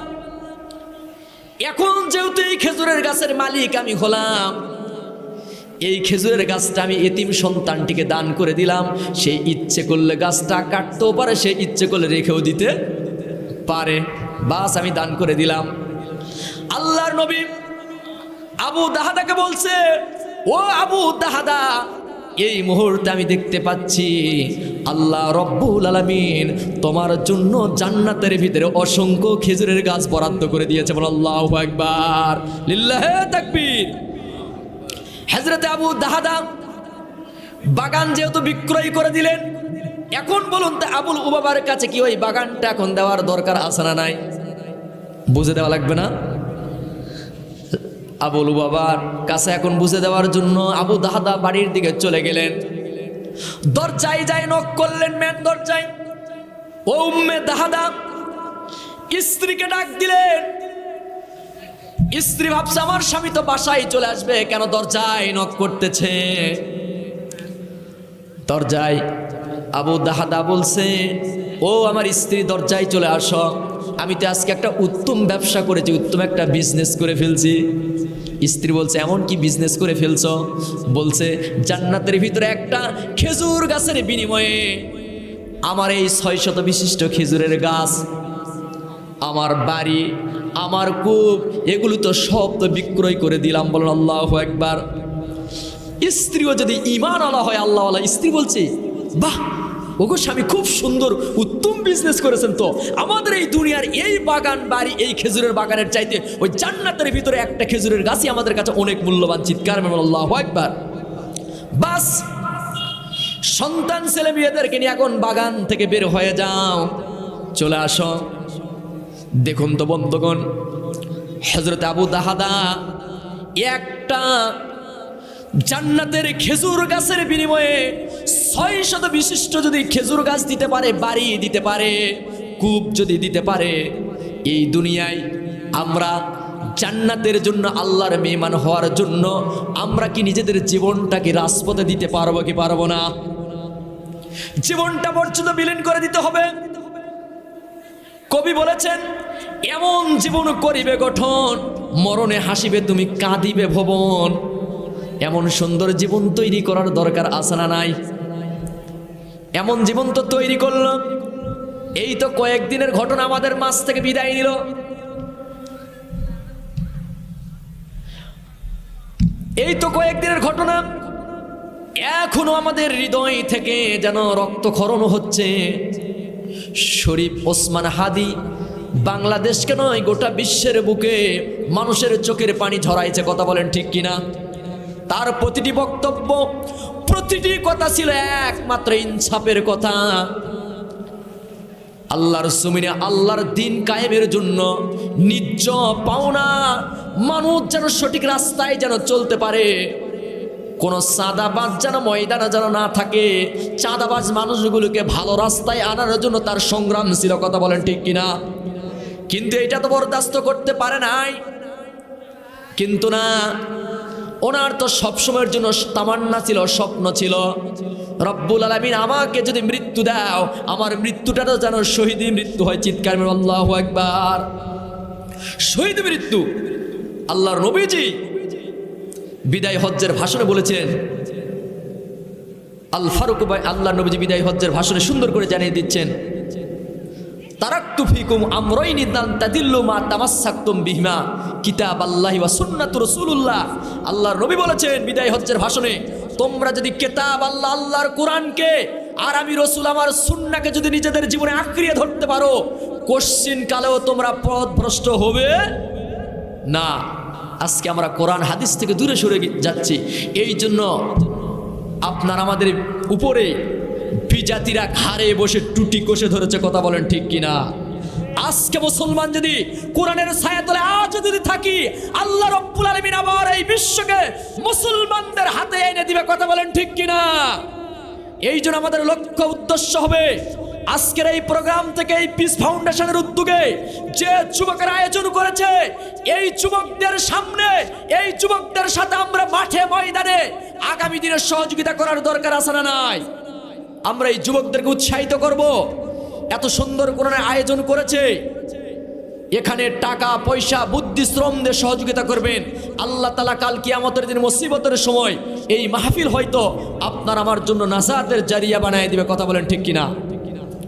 এখন যেহেতু এই খেজুরের গাছের মালিক আমি হলাম, এই খেজুরের গাছটা আমি এতিম সন্তানটিকে দান করে দিলাম। সে ইচ্ছে করলে গাছটা কাটতেও পারে, সে ইচ্ছে করলে রেখেও দিতে পারে, বাস আমি দান করে দিলাম। আল্লাহর নবী আবু দাহদাকে বলছে, ও আবু দাহদা, এই মুহূর্তে আমি দেখতে পাচ্ছি আল্লাহ রব্বুল আলামিন তোমার জন্য জান্নাতের ভিতরে অসংখ্য খেজুরের গাছ বরাদ্দ করে দিয়েছে। বল আল্লাহু আকবার, লিল্লাহে তাকবীর। হযরত আবু দাহদা বাগান যেহেতু বিক্রয় করে দিলেন, এখন বলুন তো আবুল উবাবার কাছে কি ওই বাগানটা এখন দেওয়ার দরকার আছে না নাই? বুঝে দেওয়া লাগবে না? আবুল বাবার কাছে এখন বুঝে দেওয়ার জন্য আবু দাহদা বাড়ির দিকে চলে গেলেন। দরজায় যায় নক করলেন, মেন দরজায়। ও উম্মে দাহদা স্ত্রীকে ডাক দিলেন। স্ত্রী ভাবছে আমার স্বামী তো বাসায় চলে আসবে, কেন দরজায় নক করতেছে? দরজায় আবু দাহদা বলছে, ও আমার স্ত্রী, দরজায় চলে আসো, আমি তো আজকে একটা উত্তম ব্যবসা করেছি, উত্তম একটা বিজনেস করে ফেলছি। স্ত্রী বলছে, এমন কি বিজনেস করে ফেলছো? বলছে, জান্নাতের ভিতরে একটা খেজুর গাছের বিনিময়ে আমার এই 600 বিশিষ্ট খেজুরের গাছ, আমার বাড়ি, আমার কূপ, এগুলো তো সব তো বিক্রয় করে দিলাম। বলেন আল্লাহু আকবার। স্ত্রীও যদি ঈমান আলা হয়, আল্লাহওয়ালা স্ত্রী বলছে, বাহ ওগো স্বামী, খুব সুন্দর উত্তম বিজনেস করেছেন তো। আমাদের এই দুনিয়ার এই বাগান বাড়ি, এই খেজুরের বাগানের চাইতে ওই জান্নাতের ভিতরে একটা খেজুরের গাছই আমাদের কাছে অনেক মূল্যবান। চিৎকার মেরে আল্লাহু আকবার। বাস সন্তান ছেলে মেয়েদেরকে নিয়ে এখন বাগান থেকে বের হয়ে যাও, চলে আসো। দেখুন তো বন্ধুগণ, হযরত আবু দাহদা একটা জান্নাতের খেজুর গাছের বিনিময়ে 600 বিশিষ্ট যদি খেজুর গাছ দিতে পারে, বাড়ি দিতে পারে, কূপ যদি দিতে পারে, এই দুনিয়ায় আমরা জান্নাতের জন্য, আল্লাহর মেহমান হওয়ার জন্য আমরা কি নিজেদের জীবনটাকে রাজপথে দিতে পারবো কি পারবো না? জীবনটা পর্যন্ত বিলীন করে দিতে হবে। কবি বলেছেন, এমন জীবন করিবে গঠন, মরণে হাসিবে তুমি, কাঁদিবে ভুবন। এমন সুন্দর জীবন তৈরি করার দরকার আছে না নাই? এমন জীবন তো তৈরি করলাম, এই তো কয়েকদিনের ঘটনা আমাদের মাঝ থেকে বিদায় নিল। এই তো কয়েকদিনের ঘটনা, এখনো আমাদের হৃদয় থেকে যেন রক্তক্ষরণ হচ্ছে। শরীফ ওসমান হাদি বাংলাদেশকে নয়, গোটা বিশ্বের বুকে মানুষের চোখের পানি ঝরাইছে। কথা বলেন ঠিক কিনা? তার প্রতিটি বক্তব্য, প্রতিটি কথা ছিল একমাত্র ইনসাফের কথা। আল্লাহর জমিনে আল্লাহর দিন কায়েমের জন্য নিজ পাওনা মানুষ যেন সঠিক রাস্তায় যেন চলতে পারে, কোন চাঁদাবাজ যেন ময়দানে যেন না থাকে। চাঁদাবাজ মানুষগুলোকে ভালো রাস্তায় আনার জন্য তার সংগ্রাম ছিল। কথা বলেন ঠিক কিনা? কিন্তু এটা তো বরদাস্ত করতে পারে নাই। কিন্তু না, ওনার তো সবসময়ের জন্য তামান্না ছিল, স্বপ্ন ছিল, রব্বুল আলামিন আমাকে যদি মৃত্যু দাও, আমার মৃত্যুটা তো যেন শহীদি মৃত্যু হয়। চিৎকার মেরে আল্লাহু আকবার। শহীদ মৃত্যু। আল্লাহর নবীজি বিদায় হজ্জের ভাষণে বলেছেন, আল ফারুক ভাই, আল্লাহর নবীজি বিদায় হজ্জের ভাষণে সুন্দর করে জানিয়ে দিচ্ছেন, তারাক্তু ফিকুম আমরাইনি লান তাদিল্লু মা তামাসসাকতুম বিহিমা কিতাবাল্লাহি ওয়া সুন্নাতু রাসূলুল্লাহ। আল্লাহর নবী বলেছেন বিদায় হজ্জের ভাষণে, তোমরা যদি কিতাব আল্লাহ, আল্লাহর কোরআনকে আর আমি রাসূল আমার সুন্নাহকে যদি নিজেদের জীবনে আঁকড়িয়ে ধরতে পারো, কোশ্চিন কালেও তোমরা পথভ্রষ্ট হবে না। আজকে আমরা কোরআন হাদিস থেকে দূরে সরে যাচ্ছি। এই জন্য আপনার আমাদের উপরে বিজাতিরা ঘাড়ে বসে টুটি কষে ধরেছে, কথা বলেন ঠিক কিনা? আজকে মুসলমান যদি কোরআনের ছায়াতলে আজ যদি থাকি, আল্লাহ রাব্বুল আলামিন আবার এই বিশ্বকে মুসলমানদের হাতে এনে দিবে, কথা বলেন ঠিক কিনা? এই জন্য আমাদের লক্ষ্য উদ্দেশ্য হবে আজকের এই প্রোগ্রাম থেকে, এই পিস ফাউন্ডেশনের উদ্যোগে যে যুবকের আয়োজন করেছে, এই যুবকদের সামনে, এই যুবকদের সাথে আমরা মাঠে ময়দানে আগামী দিনের সহযোগিতা করার দরকার আছে না নাই? আমরা এই যুবকদেরকে উৎসাহিত করব। এত সুন্দর কোরআনের আয়োজন করেছে, এখানে টাকা পয়সা বুদ্ধি শ্রম দিয়ে সহযোগিতা করবেন। আল্লাহ তাআলা কাল কিয়ামতের দিন মুসিবতের সময় এই মাহফিল হয়তো আপনার আমার জন্য নাজাতের জারিয়া বানায় দিবে, কথা বলেন ঠিক কিনা?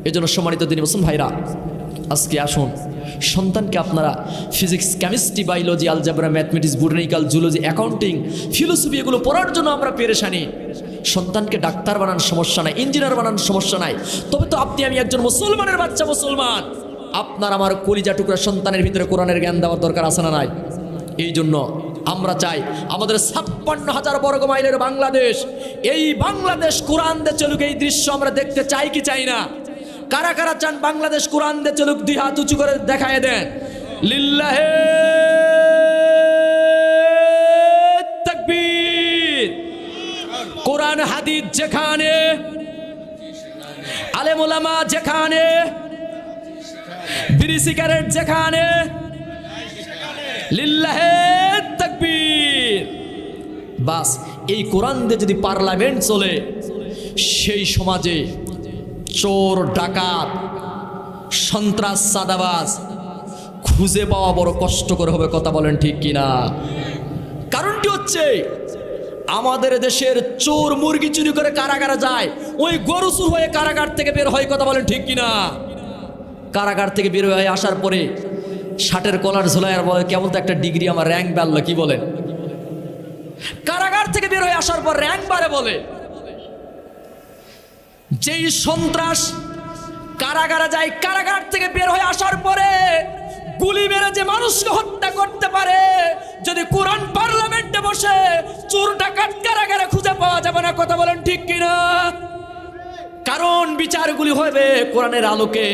এজন্য সম্মানিত দিনী মুসলিম ভাইরা, আজকে আসুন সন্তানকে আপনারা physics, chemistry, biology, algebra, mathematics, botanical, zoology, accounting, philosophy এগুলো পড়ার জন্য আমরা পেরেশানি। সন্তানকে ডাক্তার বানানোর সমস্যা নাই, ইঞ্জিনিয়ার বানানোর সমস্যা নাই। তবে তো আপনি আমি একজন মুসলমানের বাচ্চা, মুসলমান, আপনার আমার কলিজা টুকরা সন্তানের ভিতরে কোরআনের জ্ঞান দেওয়ার দরকার আছে না নাই? এই জন্য আমরা চাই আমাদের 56,000 বর্গ মাইলের বাংলাদেশ, এই বাংলাদেশ কোরআন দিয়ে চলুক। এই দৃশ্য আমরা দেখতে চাই কি চাই না? কারা কারা চান বাংলাদেশ কোরআন দিয়ে চলুক? দুই হাত উঁচু করে দেখায় দেন। লিল্লাহে তাকবীর। কোরআন হাদিস যেখানে, আলেম ওলামা যেখানে, বিড়ি সিগারেট যেখানে, লিল্লাহে তাকবীর। বাস এই কোরআন দিয়ে যদি পার্লামেন্ট চলে, সেই সমাজে চোর, ডাকাত, সন্ত্রাস, চাঁদাবাজ খুঁজে পাওয়া বড় কষ্টকর হবে, কথা বলেন ঠিক কিনা? কারণটি হচ্ছে আমাদের দেশের চোর মুরগি চুরি করে কারাগারে যায়, ওই গরু চুর হয়ে কারাগার থেকে বের হয়, কথা বলেন ঠিক কিনা? কারাগার থেকে বের হয়ে আসার পরে শার্টের কলার ঝোলায় আর বলে কেমন তো একটা ডিগ্রি, আমার র্যাঙ্ক বাড়লো, কি বলেন? কারাগার থেকে বের হয়ে আসার পর র্যাঙ্ক বাড়ে বলে। যেই সন্ত্রাস কারাগারে যায়, কারাগার থেকে বের হয়ে আসার পরে গুলি মেরে যে মানুষকে হত্যা করতে পারে, যদি কোরআন পার্লামেন্টে বসে, চোর ডাকাত কারাগারে খুঁজে পাওয়া যাবে না, কথা বলেন ঠিক কিনা? কারণ বিচারগুলি হবে কোরআনের আলোকে।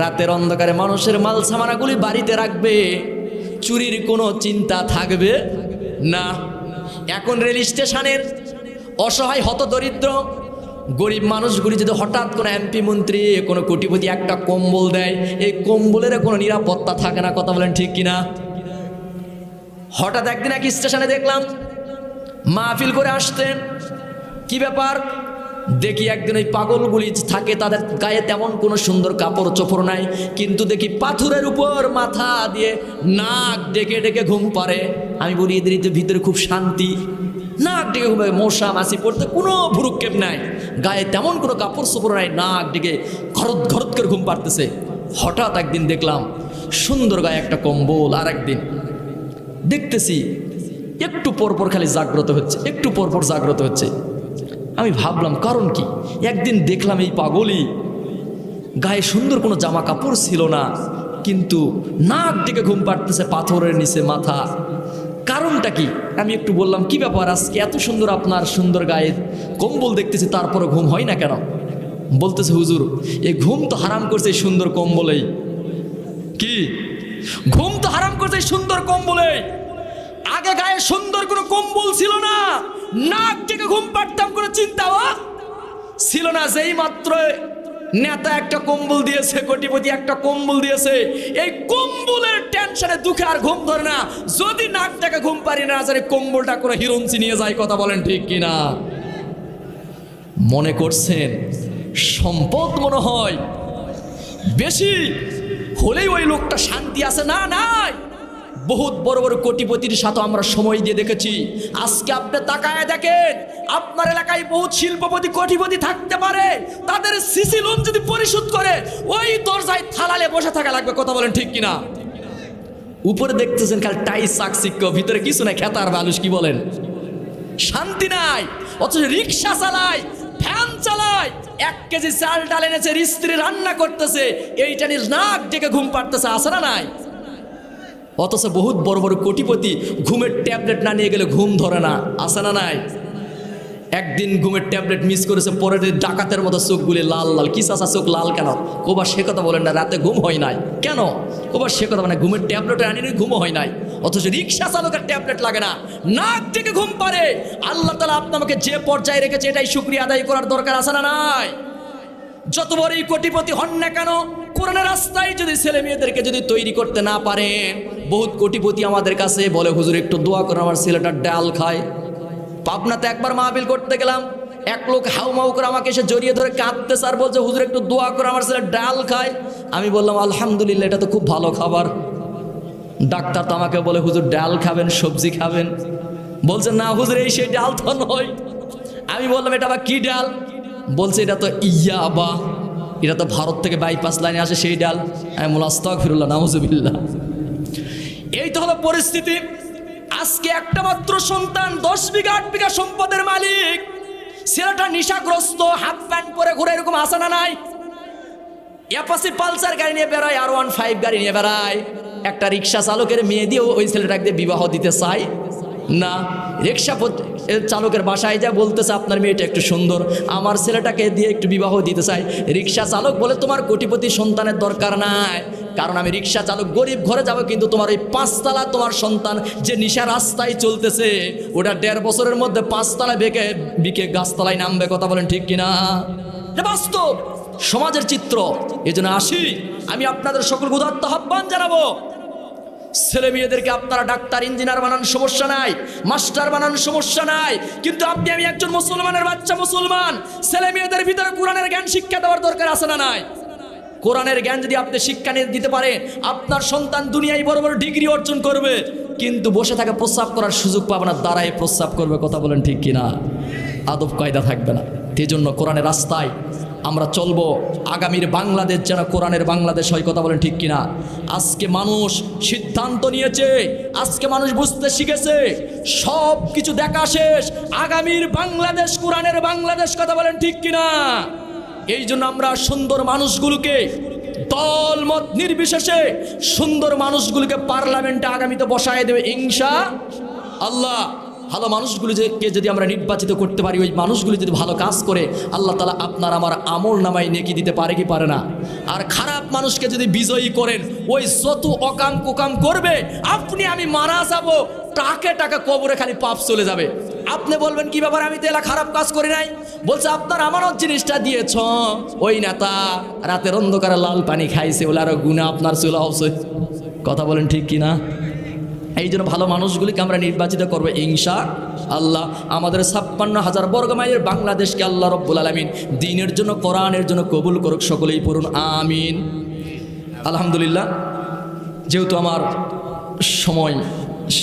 রাতের অন্ধকারে মানুষের মাল সামানাগুলি বাড়িতে রাখবে, চুরির কোনো চিন্তা থাকবে না। এখন রেল স্টেশনের অসহায় হতদরিদ্র গরিব মানুষগুলি যদি হঠাৎ কোনো এমপি মন্ত্রী, কোনো কোটিপতি একটা কম্বল দেয়, এই কম্বলের কোনো নিরাপত্তা থাকে না, কথা বলেন ঠিক কিনা? হঠাৎ একদিন এক স্টেশনে দেখলাম মাহফিল করে আসতেন, কি ব্যাপার দেখি, একদিন ওই পাগলগুলি থাকে, তাদের গায়ে তেমন কোনো সুন্দর কাপড় চোপড় নাই, কিন্তু দেখি পাথরের উপর মাথা দিয়ে নাক ডেকে ডেকে ঘুম পারে। আমি বলি এদের ভিতরে খুব শান্তি, নাক ডেকে ঘুম পারে, মশা মাছি পড়তে কোনো ভুরুক্ষেপ নাই, গায়ে তেমন কোনো কাপড় চোপড় নাই, নাক ডেকে ঘরত ঘরত করে ঘুম পাড়তেছে। হঠাৎ একদিন দেখলাম সুন্দর গায়ে একটা কম্বল, আর একদিন দেখতেছি একটু পরপর খালি জাগ্রত হচ্ছে, একটু পরপর জাগ্রত হচ্ছে। আমি ভাবলাম কারণ কি? একদিন দেখলাম এই পাগলই গায়ে সুন্দর কোনো জামা কাপড় ছিল না, কিন্তু নাক ডেকে ঘুম পাড়তেছে, পাথরের নিচে মাথা। কারণটা কি? আমি একটু বললাম কি ব্যাপার, আজকে এত সুন্দর আপনার সুন্দর গায়ে কম্বল দেখতেছি, তারপরে ঘুম হয় না কেন? বলতেছে হুজুর এই ঘুম তো হারাম করছে এই সুন্দর কম্বলেই। কি ঘুম তো হারাম করছে এই সুন্দর কম্বলেই? আগে গায়ে সুন্দর কোনো কম্বল ছিল না, নাক ডেকে ঘুম পাড়তাম, কোনো চিন্তাও ছিল না। যেই মাত্র নেতা একটা কম্বল দিয়েছে, কোটিপতি একটা কম্বল দিয়েছে, এই কম্বলের টেনশনে দুঃখে আর ঘুম ধরে না। যদি নাক ডেকে ঘুম পারি না জানি কম্বলটা করে হিরঞ্চি নিয়ে যায়, কথা বলেন ঠিক কিনা? মনে করছেন সম্পদ মনে হয় বেশি হলেই ওই লোকটা শান্তি আছে? না, নাই। বহুত বড় বড় কোটিপতির সাথে আমরা সময় দিয়ে দেখেছি। আজকে আপনি তাকায় দেখেন, আপনার এলাকায় বহুত শিল্পপতি কোটিপতি থাকতে পারে, তাদের সিসি লোন যদি পরিশোধ করে ওই দরজায় থালালে বসে থাকা লাগবে, কথা বলেন ঠিক কিনা? উপরে দেখতেছেন খালি টাইস চাকচিক্য, ভিতরে কিছু নাই, খেতার বালুস, কি বলেন? শান্তি নাই। অথচ রিক্সা চালায়, ফ্যান চালায়, 1 কেজি চাল ডাল এনেছে, স্ত্রী রান্না করতেছে, এইটা নিয়ে নাক ডেকে ঘুম পাড়তেছে, আছে না নাই? অথচ বহুত বড় বড় কোটিপতি ঘুমের ট্যাবলেট না নিয়ে গেলে ঘুম ধরে না, আছে না নাই? একদিন ঘুমের ট্যাবলেট মিস করেছে, পরের দিন ডাকাতের মতো চোখগুলি লাল লাল। কি চাচা চোখ লাল কেন? কোবা সে কথা বলেন না, রাতে ঘুম হয় নাই কেন? কোবা সে কথা মানে ঘুমের ট্যাবলেট আনিনি, ঘুমও হয় নাই। অথচ রিক্সা চালকের ট্যাবলেট লাগে না, নাক থেকে ঘুম পারে। আল্লাহ তাআলা আপনাকে যে পর্যায়ে রেখেছে এটাই শুকরিয়া আদায় করার দরকার আছে না নাই? যত বড়ই কোটিপতি হন না কেন, কোরআনের রাস্তায় যদি ছেলে মেয়েদেরকে যদি তৈরি করতে না পারেন, বহুত কোটিপতি আমাদের কাছে বলে হুজুর একটু দোয়া করে আমার ছেলেটা ডাল খায়। পাবনাতে একবার মাহফিল করতে গেলাম, এক লোক হাউমাউ করে আমাকে এসে জড়িয়ে ধরে কাঁদতেছে আর বলছে হুজুর একটু দোয়া করে আমার ছেলে ডাল খায়। আমি বললাম আলহামদুলিল্লাহ, এটা তো খুব ভালো খাবার। ডাক্তার তো আমাকে বলে হুজুর ডাল খাবেন, সবজি খাবেন। বলছে না হুজুর এই সেই ডাল তো নয়। আমি বললাম এটা আবার কি ডাল? বলছে এটা তো ইয়াবা, এটা তো ভারত থেকে বাইপাস লাইনে আসে সেই ডাল। আমি বললাম আস্তাগফিরুল্লাহ, নাউজুবিল্লাহ। এই তো হলো পরিস্থিতি। আজকে একটা মাত্র সন্তান, 10 বিঘা 8 বিঘা সম্পদের মালিক, ছেলেটা নেশাগ্রস্ত, হাফ প্যান্ট পরে ঘুরে, এরকম আসে না নাই? অ্যাপাচি পালসার গাড়ি নিয়ে বেড়ায়, R15 গাড়ি নিয়ে বেড়ায়। একটা রিক্সা চালকের মেয়ে দিয়েও ওই ছেলেটাকে বিবাহ দিতে চায় না। রিক্সা চালকের বাসায় যা বলতেছে আপনার মেয়েটা একটু সুন্দর, আমার ছেলেটাকে দিয়ে একটু বিবাহ দিতে চাই। রিক্সা চালক বলে তোমার কোটিপতি সন্তানের দরকার নাই, কারণ আমি রিক্সা চালক, গরিব ঘরে যাব, কিন্তু তোমার ওই 5 তলা তোমার সন্তান যে নিশা রাস্তায় চলতেছে, ওটা 1.5 বছরের মধ্যে 5 তলা বিকে গাছতলায় নামবে। কথা বলেন ঠিক কিনা? এটা বাস্তব সমাজের চিত্র। এই জন্য আসি, আমি আপনাদের সকল উদাত্ত আহ্বান জানাবো, ছেলে মেয়েদেরকে আপনারা ডাক্তার ইঞ্জিনিয়ার বানান, সমস্যা নাই, মাস্টার বানান, সমস্যা নাই, কিন্তু আপনি আমি একজন মুসলমানের বাচ্চা, মুসলমান, ছেলে মেয়েদের ভিতরে কোরআনের জ্ঞান শিক্ষা দেওয়ার দরকার আছে না নাই? কোরআনের জ্ঞান যদি আপনি শিক্ষা নিয়ে দিতে পারেন, আপনার সন্তান দুনিয়ায় বড় বড় ডিগ্রি অর্জন করবে, কিন্তু বসে থাকে প্রস্রাব করার সুযোগ পাবে না, দাঁড়ায় প্রস্রাব করবে। কথা বলেন ঠিক কিনা? আদব কায়দা থাকবে না। সেই জন্য কোরআনের রাস্তায় আমরা চলবো, আগামীর বাংলাদেশ যেন কোরআনের বাংলাদেশ হয়। কথা বলেন ঠিক কিনা? আজকে মানুষ সিদ্ধান্ত নিয়েছে, আজকে মানুষ বুঝতে শিখেছে, সব কিছু দেখা শেষ, আগামীর বাংলাদেশ কোরআনের বাংলাদেশ। কথা বলেন ঠিক কিনা? এই জন্য আমরা সুন্দর মানুষগুলোকে, দল মত নির্বিশেষে সুন্দর মানুষগুলোকে পার্লামেন্টে আগামীতে বসায় দেবে ইনশাআল্লাহ। ভালো মানুষগুলোকে যদি আমরা নির্বাচিত করতে পারি, ওই মানুষগুলো যদি ভালো কাজ করে, আল্লাহ তাআলা আপনার আমার আমল নামায় নেকি দিতে পারে কি পারে না? আর খারাপ মানুষকে যদি বিজয়ী করেন, ওই যত অকাম কুকাম করবে, আপনি আমি মারা যাব, টাকে টাকা কবরে খালি পাপ চলে যাবে। আপনি বলবেন কি ব্যাপার, আমি তো এলা খারাপ কাজ করি নাই। বলছে আপনার আমানত জিনিসটা দিয়েছ, ওই নেতা রাতের অন্ধকারে লাল পানি খাইছে, ওলা আরো গুনাহ আপনার চলে আসে। কথা বলেন ঠিক কিনা? এই জন্য ভালো মানুষগুলিকে আমরা নির্বাচিত করবো ইনশাআল্লাহ। আমাদের 56,000 বর্গ মাইলের বাংলাদেশকে আল্লাহ রব্বুল আলামিন দ্বীনের জন্য, কোরআনের জন্য কবুল করুক। সকলেই পড়ুন আমিন। আলহামদুলিল্লাহ, যেহেতু আমার সময়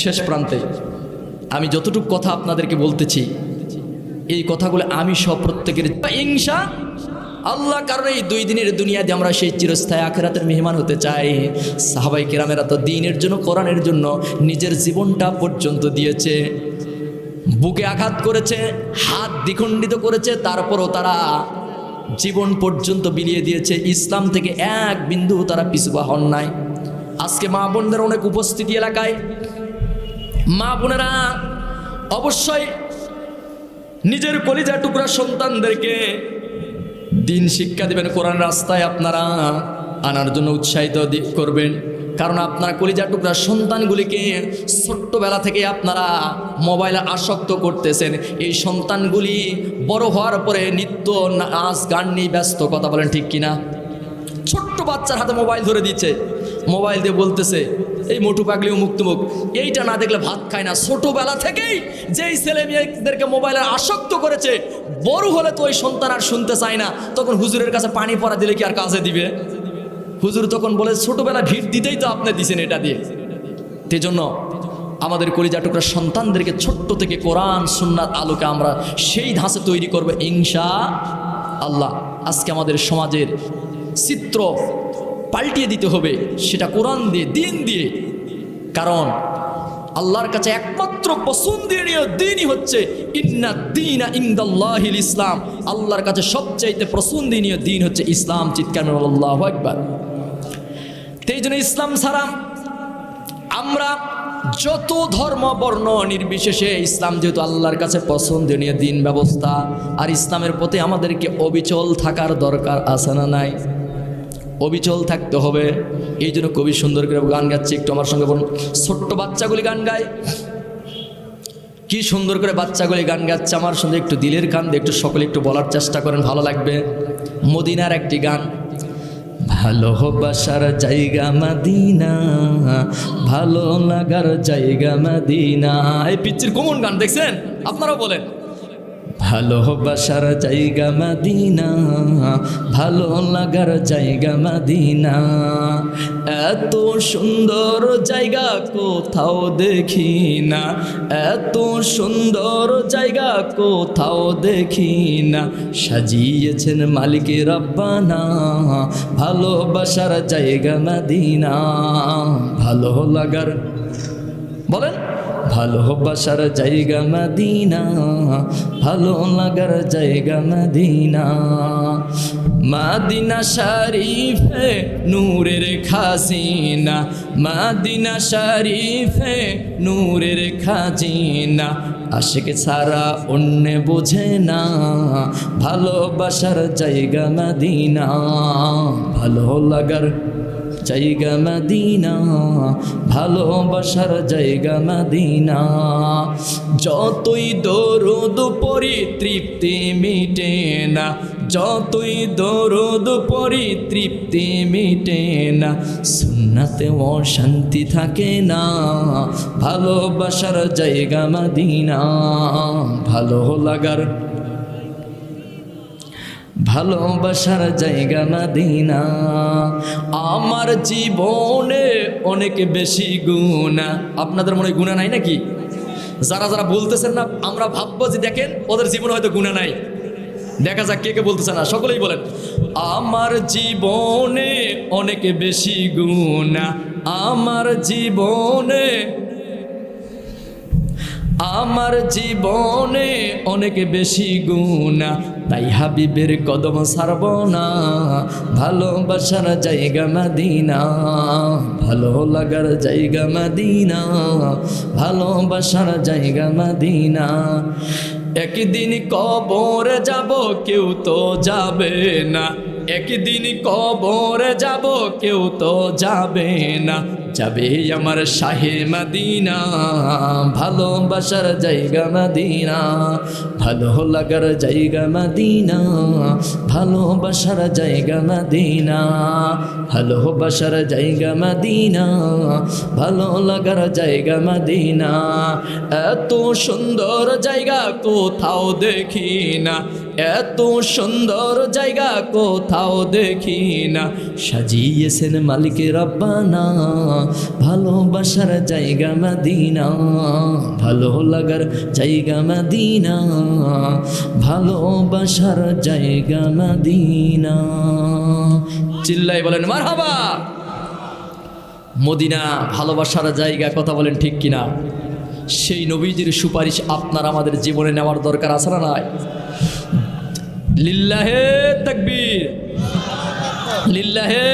শেষ প্রান্তে, আমি যতটুকু কথা আপনাদেরকে বলতেছি, এই কথাগুলো আমি সব প্রত্যেকের ইনশাআল্লাহ, কারণ এই 2 দিনের দুনিয়াতে আমরা সেই চিরস্থায়ী আখিরাতের মেহমান হতে চাই। সাহাবাই কেরামেরা তো দ্বীনের জন্য, কোরআনের জন্য নিজের জীবনটা পর্যন্ত দিয়েছে, বুকে আঘাত করেছে, হাত দ্বিখণ্ডিত করেছে, তারপরও তারা জীবন পর্যন্ত বিলিয়ে দিয়েছে। ইসলাম থেকে এক বিন্দু তারা পিছুপা হন নাই। আজকে মা বোনদের অনেক উপস্থিতি এলাকায়, মা বোনেরা অবশ্যই নিজের কলিজা টুকরা সন্তানদেরকে দিন শিক্ষা দিবেন, কোরআন রাস্তায় আপনারা আনার জন্য উৎসাহিত করবেন। কারণ আপনারা কলিজা টুকরা সন্তানগুলিকে ছোট্টবেলা থেকে আপনারা মোবাইলে আসক্ত করতেছেন। এই সন্তানগুলি বড় হওয়ার পরে নিত্য নাচ গান নিয়ে ব্যস্ত। কথা বলেন ঠিক কিনা? ছোট্ট বাচ্চার হাতে মোবাইল ধরে দিচ্ছে, মোবাইল দিয়ে বলতেছে এই মোটু পাগলি মুখ তুমুক, এইটা না দেখলে ভাত খায় না। ছোটবেলা থেকেই যেই ছেলে মেয়েদেরকে মোবাইলে আসক্ত করেছে, বড় হলে তো ওই সন্তান আর শুনতে চায় না। তখন হুজুরের কাছে পানি পড়া দিলে কি আর কাজে দিবে? হুজুর তখন বলে ছোটবেলা ভিড় দিতেই তো আপনি দিছেন এটা দিয়ে। সেই জন্য আমাদের কলিজা টুকরা সন্তানদেরকে ছোট্ট থেকে কোরআন সুন্নাত আলোকে আমরা সেই ধাঁচে তৈরি করবো ইনশাআল্লাহ। আজকে আমাদের সমাজের চিত্র পাল্টিয়ে দিতে হবে, সেটা কোরআন দিয়ে, দিন দিয়ে। কারণ আল্লাহর কাছে একমাত্র পছন্দনীয় দিনই হচ্ছে ইন্না দীনা ইনদাল্লাহিল ইসলাম। আল্লাহর কাছে সবচাইতে পছন্দনীয় দিন হচ্ছে ইসলাম। চিৎকার করে আল্লাহু আকবার। এই জন্য ইসলাম ছাড়া আমরা যত ধর্ম বর্ণ নির্বিশেষে ইসলাম যেহেতু আল্লাহর কাছে পছন্দনীয় দিন ব্যবস্থা, আর ইসলামের প্রতি আমাদেরকে অবিচল থাকার দরকার আছে না নাই? অবিচল থাকতে হবে। এই জন্য কবি সুন্দর করে গান গাচ্ছে, একটু আমার সঙ্গে বলুন। ছোট্ট বাচ্চাগুলি গান গায়, কি সুন্দর করে বাচ্চাগুলি গান গাচ্ছে, আমার সঙ্গে একটু দিলের কান দিয়ে একটু সকলে একটু বলার চেষ্টা করেন, ভালো লাগবে। মদিনার একটি গান, ভালোবাসার জায়গা মদিনা, ভালো লাগার জায়গা মদিনা। এই পিচ্চির কোমন গান দেখছেন? আপনারাও বলেন, ভালোবাসার জায়গা মদিনা, ভালো লাগার জায়গা মদিনা। এত সুন্দর জায়গা কোথাও দেখি না, এত সুন্দর জায়গা কোথাও দেখি না। সাজিয়েছেন মালিকে রব্বানা, ভালোবাসার জায়গা মদিনা, ভালো লাগার, বলেন, ভালোবাসার জায়গা মদিনা, ভালো লাগার জায়গা মদিনা। মদিনা শরীফে নূরের খাজিনা, মদিনা শরীফে নূরের খাজিনা। আশিক ছাড়া অন্য বোঝে না, ভালোবাসার জায়গা মদিনা, ভালো লাগার জায়গা মদিনা, ভালোবাসার জায়গা মদিনা। যতই দরুদ পড়ি তৃপ্তি মিটে না, যতই দরুদ পড়ি তৃপ্তি মিটে না। সুন্নাতে অশান্তি থাকে না, ভালোবাসার জায়গা মদিনা, ভালো লাগার, ভালোবাসার জায়গা মদিনা। আমার জীবনে অনেক বেশি গুনাহ, আপনাদের মনে হয় গুনাহ নাই নাকি? যারা যারা বলতেছেন না, আমরা ভাববো যে দেখেন ওদের জীবনে হয়তো গুনাহ নাই। দেখা যাক কে কে বলতেছে না, সকলেই বলেন, আমার জীবনে অনেক বেশি গুনাহ, আমার জীবনে, আমার জীবনে অনেক বেশি গুনাহ। তাই হাবিবের কদম ছাড়ব না, ভালোবাসার জায়গা মদিনা, ভালো লাগার জায়গা মদিনা, ভালোবাসার জায়গা মদিনা। একদিন কবরে যাব কেউ তো যাবে না, একদিন কবরে যাব কেউ তো যাবে না। যাবে আমার শাহে মদিনা, ভালোবাসার জায়গা মদিনা, ভালো লাগার জায়গা মদিনা, ভালোবাসার জায়গা মদিনা, ভালোবাসার জায়গা মদিনা, ভালো লাগার জায়গা মদিনা। এত সুন্দর জায়গা কোথাও দেখি না, এত সুন্দর জায়গা কোথাও দেখি না। সাজিয়েছেন মালিকে রব্বানা, ভালোবাসার জায়গা মদিনা, ভালো লাগার জায়গা মদিনা, ভালোবাসার জায়গা মদিনা। চিল্লাই বলেন মারহাবা। মদিনা ভালোবাসার জায়গা, কথা বলেন ঠিক কিনা? সেই নবীজির সুপারিশ আপনার আমাদের জীবনে নেওয়ার দরকার আছে না নাই? লিল্লাহে তাকবীর, লিল্লাহে